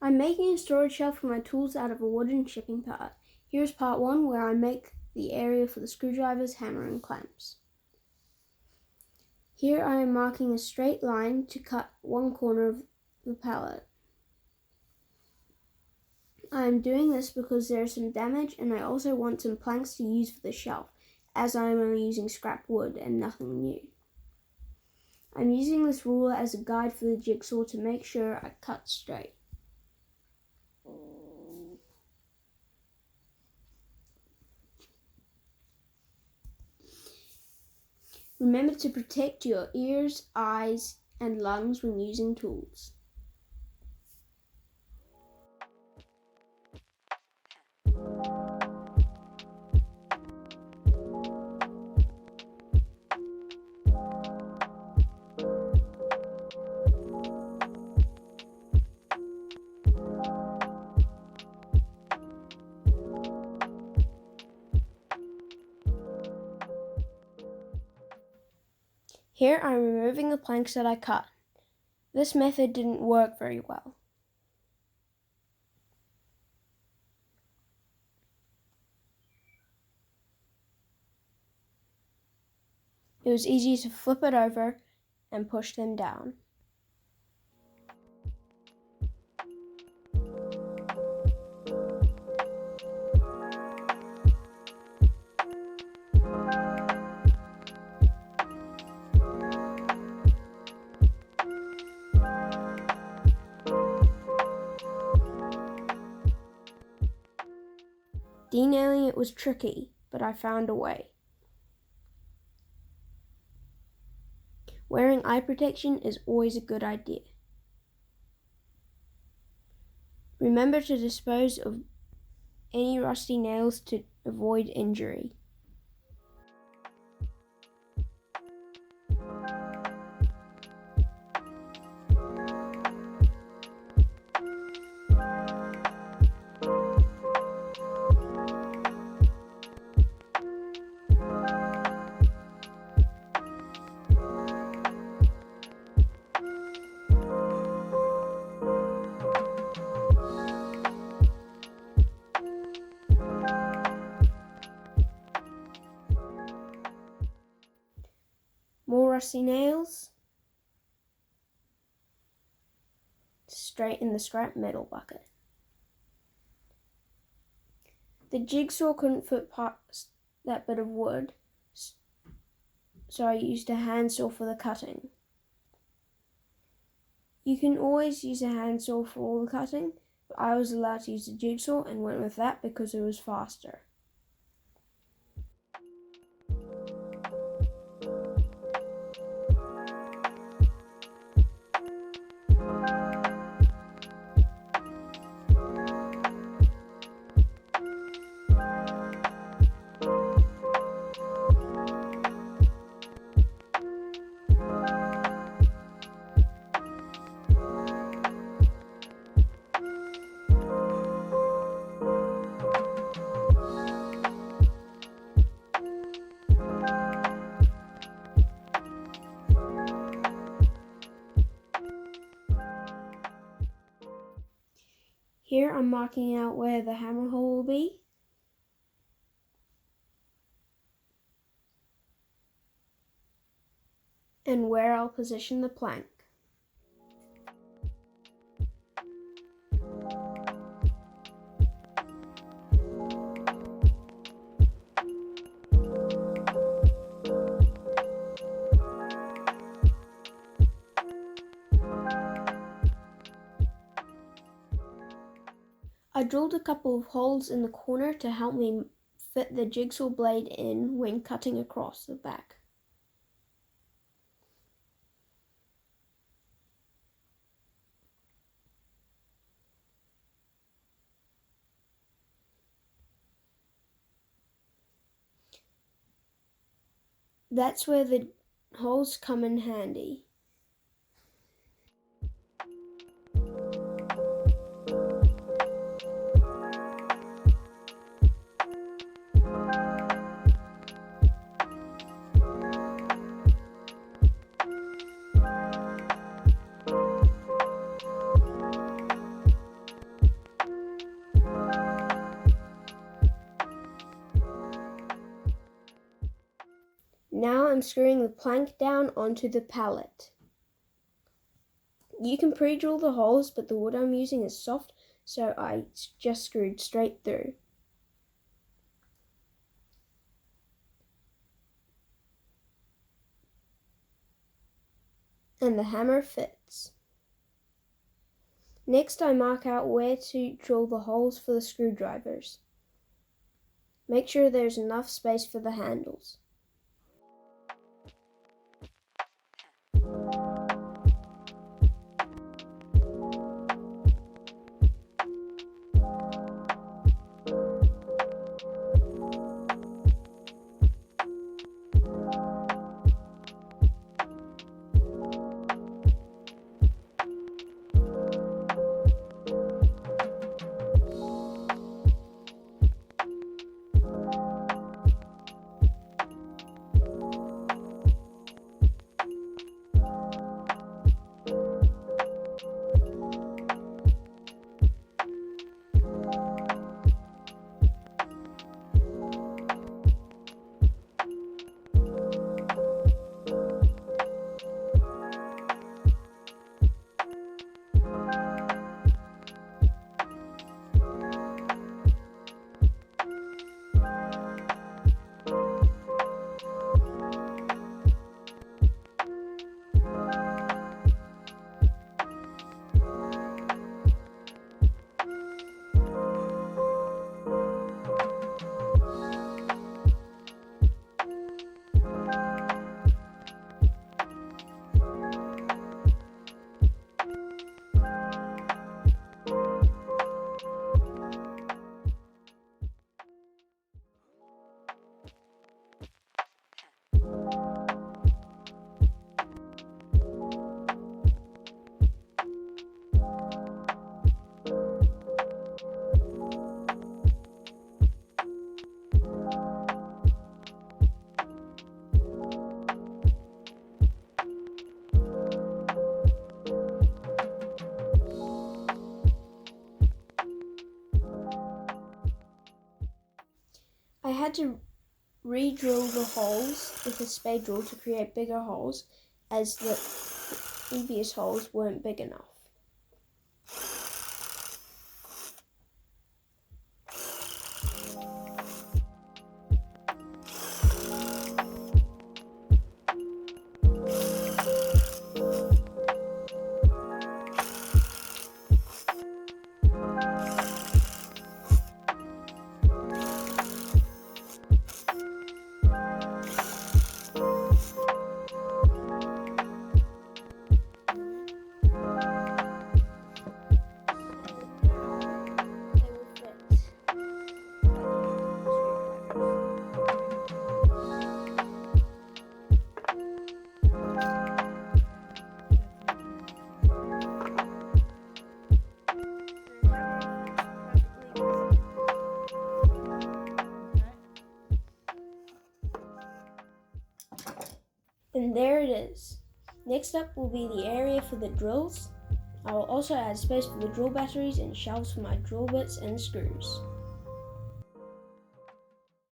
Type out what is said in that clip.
I'm making a storage shelf for my tools out of a wooden shipping pallet. Here's part 1, where I make the area for the screwdrivers, hammer and clamps. Here I am marking a straight line to cut one corner of the pallet. I am doing this because there is some damage and I also want some planks to use for the shelf, as I am only using scrap wood and nothing new. I'm using this ruler as a guide for the jigsaw to make sure I cut straight. Remember to protect your ears, eyes, and lungs when using tools. Here I'm removing the planks that I cut. This method didn't work very well. It was easy to flip it over and push them down. Denailing it was tricky, but I found a way. Wearing eye protection is always a good idea. Remember to dispose of any rusty nails to avoid injury. More rusty nails. Straighten the scrap metal bucket. The jigsaw couldn't fit past that bit of wood, so I used a handsaw for the cutting. You can always use a handsaw for all the cutting, but I was allowed to use a jigsaw and went with that because it was faster. Here I'm marking out where the hammer hole will be. And where I'll position the plank. I drilled a couple of holes in the corner to help me fit the jigsaw blade in when cutting across the back. That's where the holes come in handy. I'm screwing the plank down onto the pallet. You can pre-drill the holes, but the wood I'm using is soft, so I just screwed straight through. And the hammer fits. Next, I mark out where to drill the holes for the screwdrivers. Make sure there's enough space for the handles. I had to re-drill the holes with a spade drill to create bigger holes, as the previous holes weren't big enough. And there it is. Next up will be the area for the drills. I will also add space for the drill batteries and shelves for my drill bits and screws.